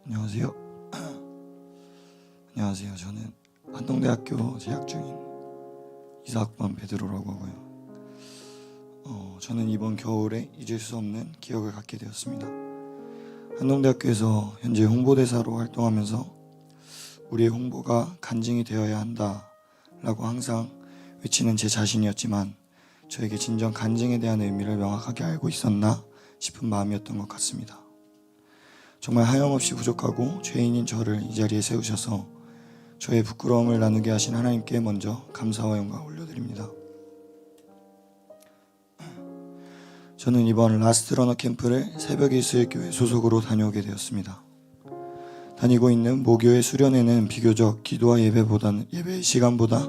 안녕하세요. 안녕하세요. 저는 한동대학교 재학 중인 이사학번 베드로라고 하고요. 저는 이번 겨울에 잊을 수 없는 기억을 갖게 되었습니다. 한동대학교에서 현재 홍보대사로 활동하면서 우리의 홍보가 간증이 되어야 한다라고 항상 외치는 제 자신이었지만 저에게 진정 간증에 대한 의미를 명확하게 알고 있었나 싶은 마음이었던 것 같습니다. 정말 하염없이 부족하고 죄인인 저를 이 자리에 세우셔서 저의 부끄러움을 나누게 하신 하나님께 먼저 감사와 영광을 올려드립니다. 저는 이번 라스트 러너 캠프를 새벽 이스라엘교회 소속으로 다녀오게 되었습니다. 다니고 있는 모교의 수련회는 비교적 기도와 예배 시간보다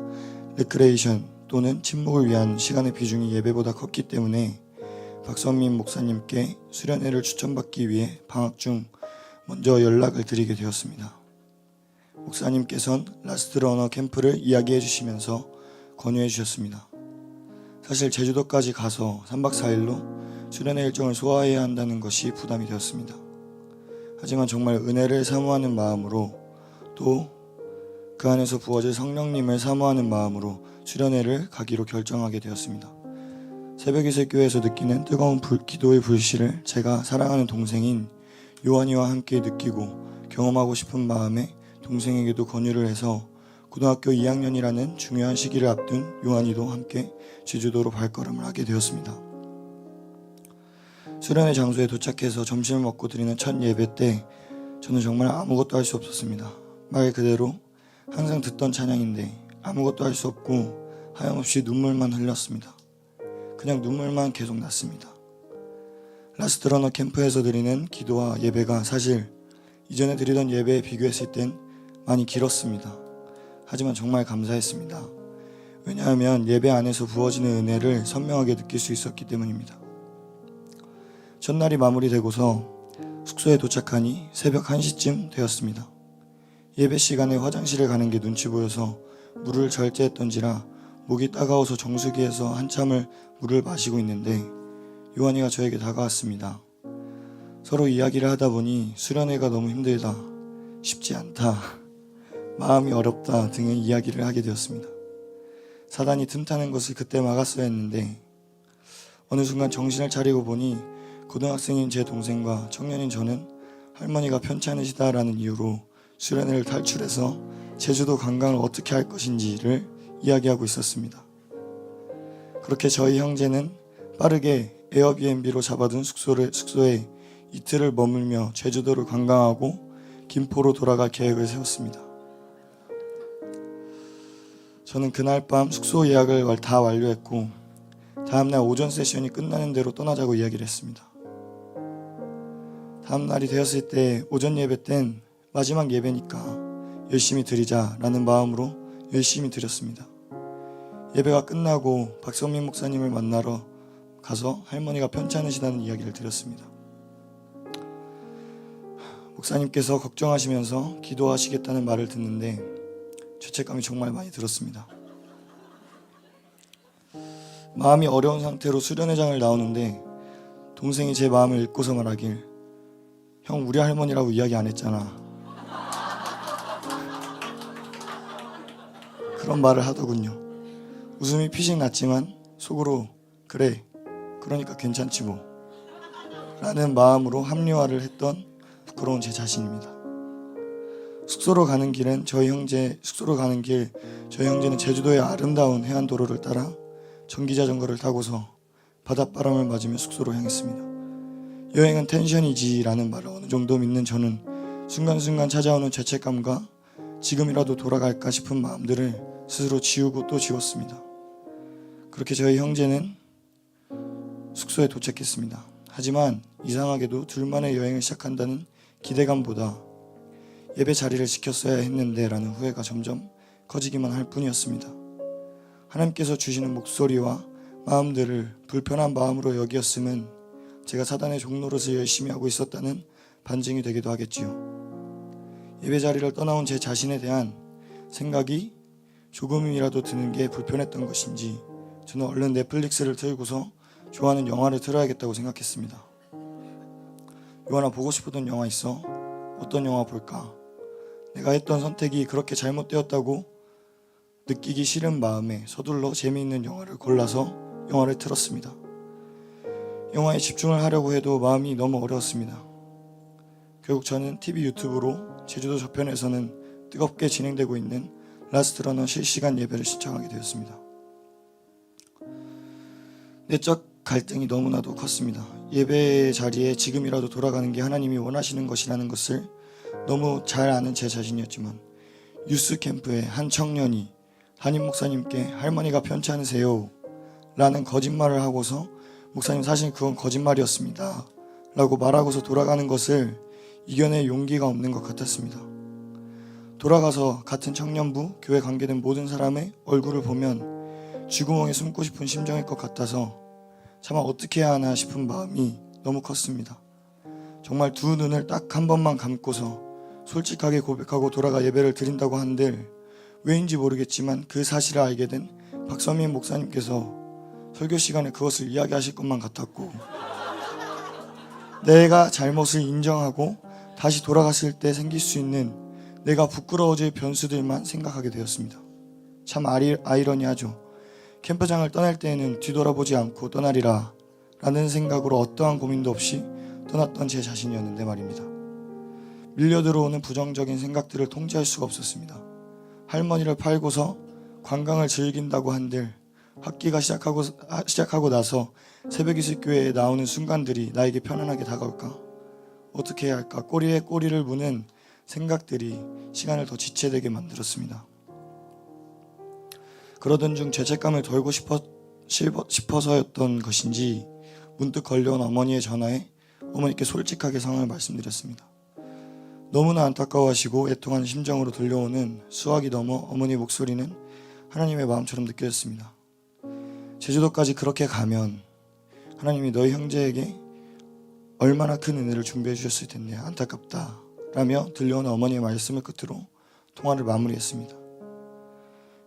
레크레이션 또는 침묵을 위한 시간의 비중이 예배보다 컸기 때문에 박선민 목사님께 수련회를 추천받기 위해 방학 중 먼저 연락을 드리게 되었습니다. 목사님께서는 라스트 러너 캠프를 이야기해 주시면서 권유해 주셨습니다. 사실 제주도까지 가서 3박 4일로 수련회 일정을 소화해야 한다는 것이 부담이 되었습니다. 하지만 정말 은혜를 사모하는 마음으로 또 그 안에서 부어질 성령님을 사모하는 마음으로 수련회를 가기로 결정하게 되었습니다. 새벽이슬교회에서 느끼는 뜨거운 기도의 불씨를 제가 사랑하는 동생인 요한이와 함께 느끼고 경험하고 싶은 마음에 동생에게도 권유를 해서 고등학교 2학년이라는 중요한 시기를 앞둔 요한이도 함께 제주도로 발걸음을 하게 되었습니다. 수련회 장소에 도착해서 점심을 먹고 드리는 첫 예배 때 저는 정말 아무것도 할 수 없었습니다. 말 그대로 항상 듣던 찬양인데 아무것도 할 수 없고 하염없이 눈물만 흘렸습니다. 그냥 눈물만 계속 났습니다. 라스트 러너 캠프에서 드리는 기도와 예배가 사실 이전에 드리던 예배에 비교했을 땐 많이 길었습니다. 하지만 정말 감사했습니다. 왜냐하면 예배 안에서 부어지는 은혜를 선명하게 느낄 수 있었기 때문입니다. 첫날이 마무리되고서 숙소에 도착하니 새벽 1시쯤 되었습니다. 예배 시간에 화장실을 가는 게 눈치 보여서 물을 절제했던지라 목이 따가워서 정수기에서 한참을 물을 마시고 있는데 요한이가 저에게 다가왔습니다. 서로 이야기를 하다 보니 수련회가 너무 힘들다, 쉽지 않다, 마음이 어렵다 등의 이야기를 하게 되었습니다. 사단이 틈타는 것을 그때 막았어야 했는데 어느 순간 정신을 차리고 보니 고등학생인 제 동생과 청년인 저는 할머니가 편찮으시다라는 이유로 수련회를 탈출해서 제주도 관광을 어떻게 할 것인지를 이야기하고 있었습니다. 그렇게 저희 형제는 빠르게 에어비앤비로 잡아둔 숙소에 이틀을 머물며 제주도를 관광하고 김포로 돌아갈 계획을 세웠습니다. 저는 그날 밤 숙소 예약을 다 완료했고 다음날 오전 세션이 끝나는 대로 떠나자고 이야기를 했습니다. 다음날이 되었을 때 오전 예배 땐 마지막 예배니까 열심히 드리자라는 마음으로 열심히 드렸습니다. 예배가 끝나고 박선민 목사님을 만나러 가서 할머니가 편찮으시다는 이야기를 드렸습니다. 목사님께서 걱정하시면서 기도하시겠다는 말을 듣는데 죄책감이 정말 많이 들었습니다. 마음이 어려운 상태로 수련회장을 나오는데 동생이 제 마음을 읽고서 말하길, 형 우리 할머니라고 이야기 안 했잖아, 그런 말을 하더군요. 웃음이 피식 났지만 속으로 그래, 그러니까 괜찮지 뭐 라는 마음으로 합리화를 했던 부끄러운 제 자신입니다. 숙소로 가는 길 저희 형제는 제주도의 아름다운 해안도로를 따라 전기자전거를 타고서 바닷바람을 맞으며 숙소로 향했습니다. 여행은 텐션이지 라는 말을 어느 정도 믿는 저는 순간순간 찾아오는 죄책감과 지금이라도 돌아갈까 싶은 마음들을 스스로 지우고 또 지웠습니다. 그렇게 저희 형제는 숙소에 도착했습니다. 하지만 이상하게도 둘만의 여행을 시작한다는 기대감보다 예배 자리를 지켰어야 했는데 라는 후회가 점점 커지기만 할 뿐이었습니다. 하나님께서 주시는 목소리와 마음들을 불편한 마음으로 여기었음은 제가 사단의 종노릇을 열심히 하고 있었다는 반증이 되기도 하겠지요. 예배 자리를 떠나온 제 자신에 대한 생각이 조금이라도 드는 게 불편했던 것인지 저는 얼른 넷플릭스를 틀고서 좋아하는 영화를 틀어야겠다고 생각했습니다. 요한아, 보고 싶었던 영화 있어? 어떤 영화 볼까? 내가 했던 선택이 그렇게 잘못되었다고 느끼기 싫은 마음에 서둘러 재미있는 영화를 골라서 영화를 틀었습니다. 영화에 집중을 하려고 해도 마음이 너무 어려웠습니다. 결국 저는 TV 유튜브로 제주도 저편에서는 뜨겁게 진행되고 있는 라스트 러너 실시간 예배를 시청하게 되었습니다. 내적 갈등이 너무나도 컸습니다. 예배 자리에 지금이라도 돌아가는 게 하나님이 원하시는 것이라는 것을 너무 잘 아는 제 자신이었지만 유스 캠프의 한 청년이 담임 목사님께 할머니가 편치 않으세요 라는 거짓말을 하고서 목사님 사실 그건 거짓말이었습니다 라고 말하고서 돌아가는 것을 이겨낼 용기가 없는 것 같았습니다. 돌아가서 같은 청년부, 교회 관계된 모든 사람의 얼굴을 보면 쥐구멍에 숨고 싶은 심정일 것 같아서 차마 어떻게 해야 하나 싶은 마음이 너무 컸습니다. 정말 두 눈을 딱 한 번만 감고서 솔직하게 고백하고 돌아가 예배를 드린다고 한들 왜인지 모르겠지만 그 사실을 알게 된 박선민 목사님께서 설교 시간에 그것을 이야기하실 것만 같았고 내가 잘못을 인정하고 다시 돌아갔을 때 생길 수 있는 내가 부끄러워질 변수들만 생각하게 되었습니다. 참 아이러니하죠. 캠프장을 떠날 때에는 뒤돌아보지 않고 떠나리라 라는 생각으로 어떠한 고민도 없이 떠났던 제 자신이었는데 말입니다. 밀려들어오는 부정적인 생각들을 통제할 수가 없었습니다. 할머니를 팔고서 관광을 즐긴다고 한들 학기가 시작하고 나서 새벽 이슬교회에 나오는 순간들이 나에게 편안하게 다가올까? 어떻게 해야 할까? 꼬리에 꼬리를 무는 생각들이 시간을 더 지체되게 만들었습니다. 그러던 중 죄책감을 덜고 싶어서였던 것인지 문득 걸려온 어머니의 전화에 어머니께 솔직하게 상황을 말씀드렸습니다. 너무나 안타까워하시고 애통한 심정으로 들려오는 수화기 넘어 어머니 목소리는 하나님의 마음처럼 느껴졌습니다. 제주도까지 그렇게 가면 하나님이 너희 형제에게 얼마나 큰 은혜를 준비해 주셨을 텐데 안타깝다 라며 들려오는 어머니의 말씀을 끝으로 통화를 마무리했습니다.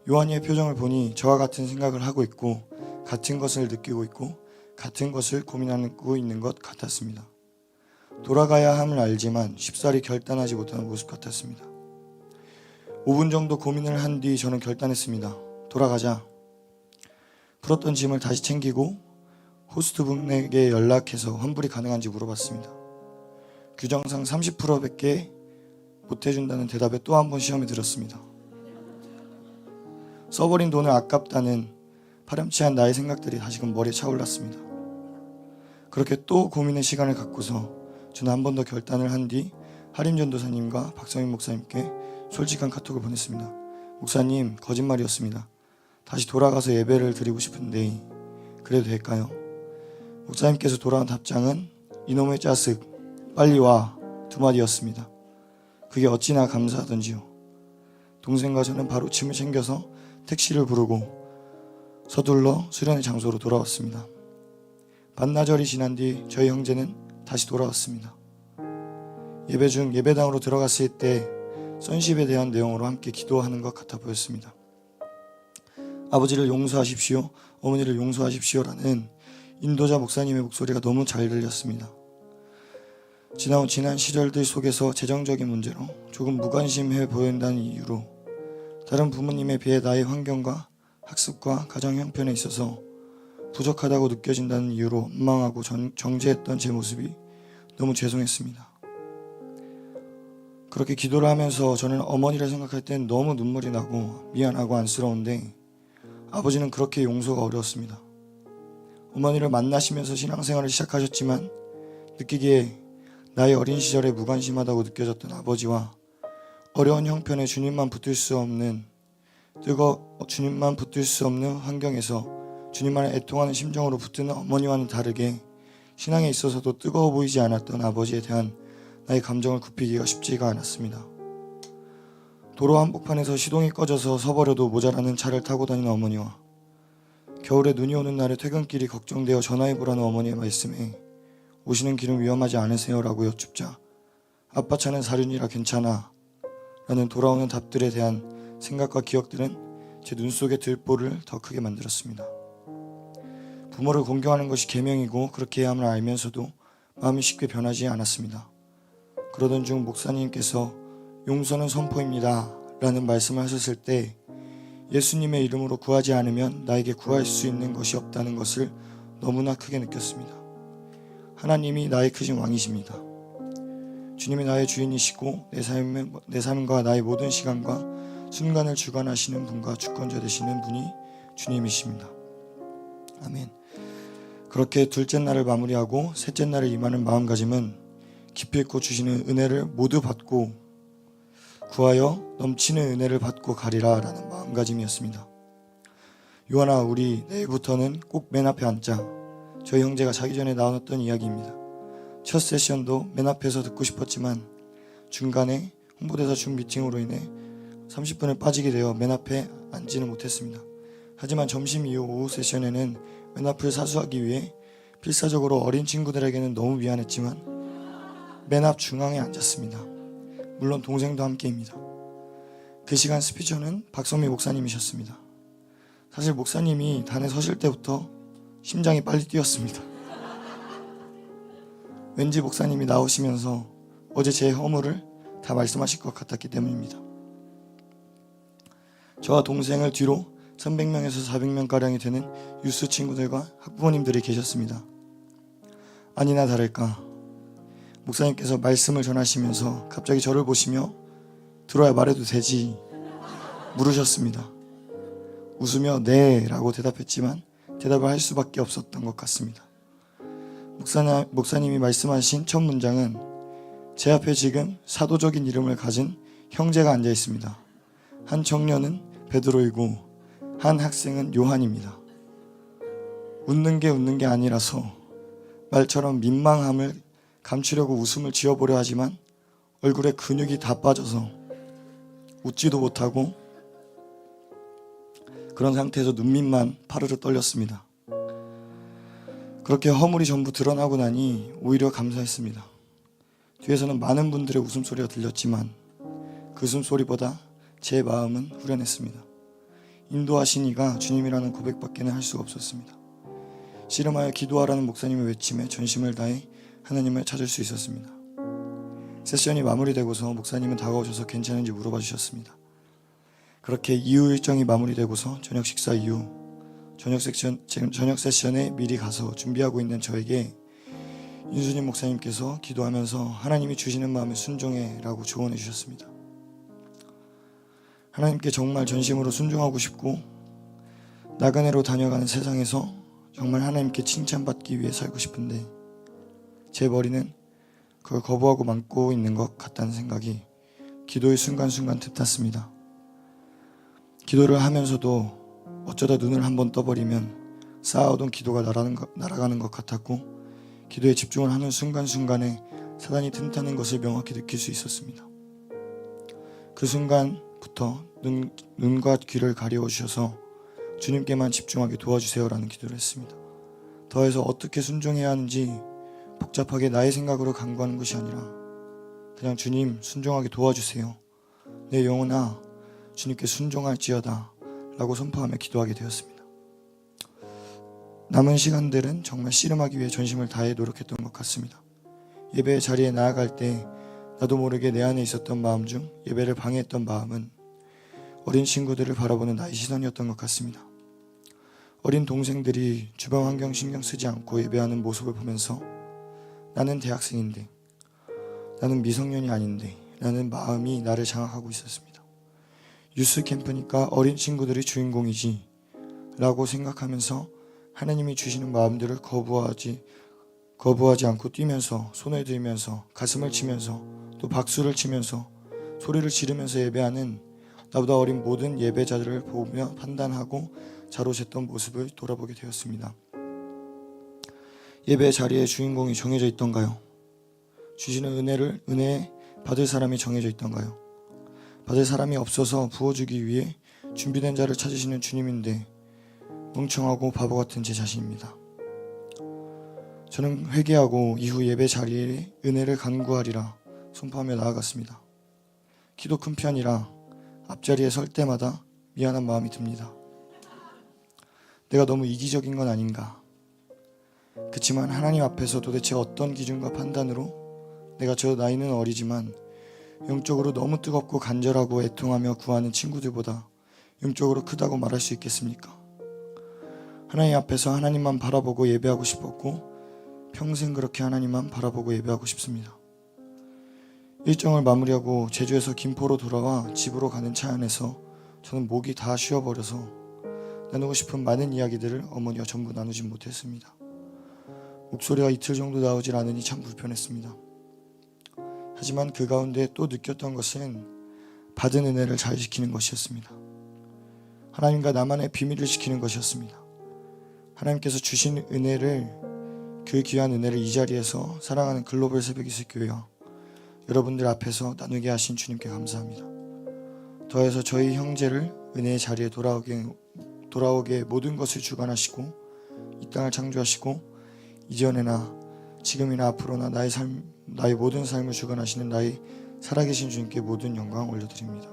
요한이의 표정을 보니 저와 같은 생각을 하고 있고 같은 것을 느끼고 있고 같은 것을 고민하고 있는 것 같았습니다. 돌아가야 함을 알지만 쉽사리 결단하지 못하는 모습 같았습니다. 5분 정도 고민을 한 뒤 저는 결단했습니다. 돌아가자. 풀었던 짐을 다시 챙기고 호스트분에게 연락해서 환불이 가능한지 물어봤습니다. 규정상 30%밖에 못해준다는 대답에 또 한 번 시험에 들었습니다. 써버린 돈을 아깝다는 파렴치한 나의 생각들이 다시금 머리에 차올랐습니다. 그렇게 또 고민의 시간을 갖고서 저는 한 번 더 결단을 한 뒤 하림 전도사님과 박성인 목사님께 솔직한 카톡을 보냈습니다. 목사님, 거짓말이었습니다. 다시 돌아가서 예배를 드리고 싶은데 그래도 될까요? 목사님께서 돌아온 답장은 이놈의 짜식 빨리 와 두 마디였습니다. 그게 어찌나 감사하던지요. 동생과 저는 바로 짐을 챙겨서 택시를 부르고 서둘러 수련의 장소로 돌아왔습니다. 반나절이 지난 뒤 저희 형제는 다시 돌아왔습니다. 예배 중 예배당으로 들어갔을 때 선십에 대한 내용으로 함께 기도하는 것 같아 보였습니다. 아버지를 용서하십시오, 어머니를 용서하십시오라는 인도자 목사님의 목소리가 너무 잘 들렸습니다. 지나온 지난 시절들 속에서 재정적인 문제로 조금 무관심해 보인다는 이유로 다른 부모님에 비해 나의 환경과 학습과 가정 형편에 있어서 부족하다고 느껴진다는 이유로 원망하고 정죄했던 제 모습이 너무 죄송했습니다. 그렇게 기도를 하면서 저는 어머니를 생각할 땐 너무 눈물이 나고 미안하고 안쓰러운데 아버지는 그렇게 용서가 어려웠습니다. 어머니를 만나시면서 신앙생활을 시작하셨지만 느끼기에 나의 어린 시절에 무관심하다고 느껴졌던 아버지와 어려운 형편에 주님만 붙들 수 없는 환경에서 주님만을 애통하는 심정으로 붙드는 어머니와는 다르게 신앙에 있어서도 뜨거워 보이지 않았던 아버지에 대한 나의 감정을 굽히기가 쉽지가 않았습니다. 도로 한복판에서 시동이 꺼져서 서버려도 모자라는 차를 타고 다니는 어머니와 겨울에 눈이 오는 날에 퇴근길이 걱정되어 전화해보라는 어머니의 말씀에 오시는 길은 위험하지 않으세요? 라고 여쭙자 아빠 차는 사륜이라 괜찮아 라는 돌아오는 답들에 대한 생각과 기억들은 제 눈 속의 들보를 더 크게 만들었습니다. 부모를 공경하는 것이 계명이고 그렇게 해야 함을 알면서도 마음이 쉽게 변하지 않았습니다. 그러던 중 목사님께서 용서는 선포입니다 라는 말씀을 하셨을 때 예수님의 이름으로 구하지 않으면 나에게 구할 수 있는 것이 없다는 것을 너무나 크게 느꼈습니다. 하나님이 나의 크신 왕이십니다. 주님이 나의 주인이시고 내 삶과 나의 모든 시간과 순간을 주관하시는 분과 주권자 되시는 분이 주님이십니다. 아멘. 그렇게 둘째 날을 마무리하고 셋째 날을 임하는 마음가짐은 깊이 있고 주시는 은혜를 모두 받고 구하여 넘치는 은혜를 받고 가리라 라는 마음가짐이었습니다. 요한아, 우리 내일부터는 꼭 맨 앞에 앉자. 저희 형제가 자기 전에 나눴던 이야기입니다. 첫 세션도 맨 앞에서 듣고 싶었지만 중간에 홍보대사 줌 미팅으로 인해 30분을 빠지게 되어 맨 앞에 앉지는 못했습니다. 하지만 점심 이후 오후 세션에는 맨 앞을 사수하기 위해 필사적으로 어린 친구들에게는 너무 미안했지만 맨 앞 중앙에 앉았습니다. 물론 동생도 함께입니다. 그 시간 스피처는 박성미 목사님이셨습니다. 사실 목사님이 단에 서실 때부터 심장이 빨리 뛰었습니다. 왠지 목사님이 나오시면서 어제 제 허물을 다 말씀하실 것 같았기 때문입니다. 저와 동생을 뒤로 300명에서 400명가량이 되는 유스 친구들과 학부모님들이 계셨습니다. 아니나 다를까 목사님께서 말씀을 전하시면서 갑자기 저를 보시며 들어야 말해도 되지 물으셨습니다. 웃으며 네 라고 대답했지만 대답을 할 수밖에 없었던 것 같습니다. 목사님이 말씀하신 첫 문장은 제 앞에 지금 사도적인 이름을 가진 형제가 앉아 있습니다. 한 청년은 베드로이고 한 학생은 요한입니다. 웃는 게 아니라서 말처럼 민망함을 감추려고 웃음을 지어보려 하지만 얼굴에 근육이 다 빠져서 웃지도 못하고 그런 상태에서 눈밑만 파르르 떨렸습니다. 그렇게 허물이 전부 드러나고 나니 오히려 감사했습니다. 뒤에서는 많은 분들의 웃음소리가 들렸지만 그 웃음소리보다 제 마음은 후련했습니다. 인도하시니가 주님이라는 고백밖에는 할 수가 없었습니다. 씨름하여 기도하라는 목사님의 외침에 전심을 다해 하나님을 찾을 수 있었습니다. 세션이 마무리되고서 목사님은 다가오셔서 괜찮은지 물어봐 주셨습니다. 그렇게 이후 일정이 마무리되고서 저녁 식사 이후 저녁 세션에 미리 가서 준비하고 있는 저에게 윤수님 목사님께서 기도하면서 하나님이 주시는 마음에 순종해 라고 조언해 주셨습니다. 하나님께 정말 전심으로 순종하고 싶고 나그네로 다녀가는 세상에서 정말 하나님께 칭찬받기 위해 살고 싶은데 제 머리는 그걸 거부하고 막고 있는 것 같다는 생각이 기도의 순간순간 틈탔습니다. 기도를 하면서도 어쩌다 눈을 한번 떠버리면 쌓아오던 기도가 날아가는 것 같았고 기도에 집중을 하는 순간순간에 사단이 틈타는 것을 명확히 느낄 수 있었습니다. 그 순간부터 눈과 귀를 가리워 주셔서 주님께만 집중하게 도와주세요라는 기도를 했습니다. 더해서 어떻게 순종해야 하는지 복잡하게 나의 생각으로 간구하는 것이 아니라 그냥 주님 순종하게 도와주세요. 내 영혼아 주님께 순종할지어다 라고 선포하며 기도하게 되었습니다. 남은 시간들은 정말 씨름하기 위해 전심을 다해 노력했던 것 같습니다. 예배의 자리에 나아갈 때 나도 모르게 내 안에 있었던 마음 중 예배를 방해했던 마음은 어린 친구들을 바라보는 나의 시선이었던 것 같습니다. 어린 동생들이 주변 환경 신경 쓰지 않고 예배하는 모습을 보면서 나는 대학생인데 나는 미성년이 아닌데 라는 마음이 나를 장악하고 있었습니다. 유스 캠프니까 어린 친구들이 주인공이지 라고 생각하면서 하나님이 주시는 마음들을 거부하지 않고 뛰면서 손을 들면서 가슴을 치면서 또 박수를 치면서 소리를 지르면서 예배하는 나보다 어린 모든 예배자들을 보며 판단하고 자로챘던 모습을 돌아보게 되었습니다. 예배 자리에 주인공이 정해져 있던가요? 주시는 은혜 받을 사람이 정해져 있던가요? 받을 사람이 없어서 부어주기 위해 준비된 자를 찾으시는 주님인데 멍청하고 바보 같은 제 자신입니다. 저는 회개하고 이후 예배 자리에 은혜를 간구하리라 선포하며 나아갔습니다. 키도 큰 편이라 앞자리에 설 때마다 미안한 마음이 듭니다. 내가 너무 이기적인 건 아닌가? 그치만 하나님 앞에서 도대체 어떤 기준과 판단으로 내가 저 나이는 어리지만 영적으로 너무 뜨겁고 간절하고 애통하며 구하는 친구들보다 영적으로 크다고 말할 수 있겠습니까? 하나님 앞에서 하나님만 바라보고 예배하고 싶었고 평생 그렇게 하나님만 바라보고 예배하고 싶습니다. 일정을 마무리하고 제주에서 김포로 돌아와 집으로 가는 차 안에서 저는 목이 다 쉬어버려서 나누고 싶은 많은 이야기들을 어머니와 전부 나누진 못했습니다. 목소리가 이틀 정도 나오질 않으니 참 불편했습니다. 하지만 그 가운데 또 느꼈던 것은 받은 은혜를 잘 지키는 것이었습니다. 하나님과 나만의 비밀을 지키는 것이었습니다. 하나님께서 주신 은혜를, 그 귀한 은혜를 이 자리에서 사랑하는 글로벌 새벽이슬 교회와 여러분들 앞에서 나누게 하신 주님께 감사합니다. 더해서 저희 형제를 은혜의 자리에 돌아오게 모든 것을 주관하시고 이 땅을 창조하시고 이전에나 지금이나 앞으로나 나의 모든 삶을 주관하시는 나의 살아계신 주님께 모든 영광 올려드립니다.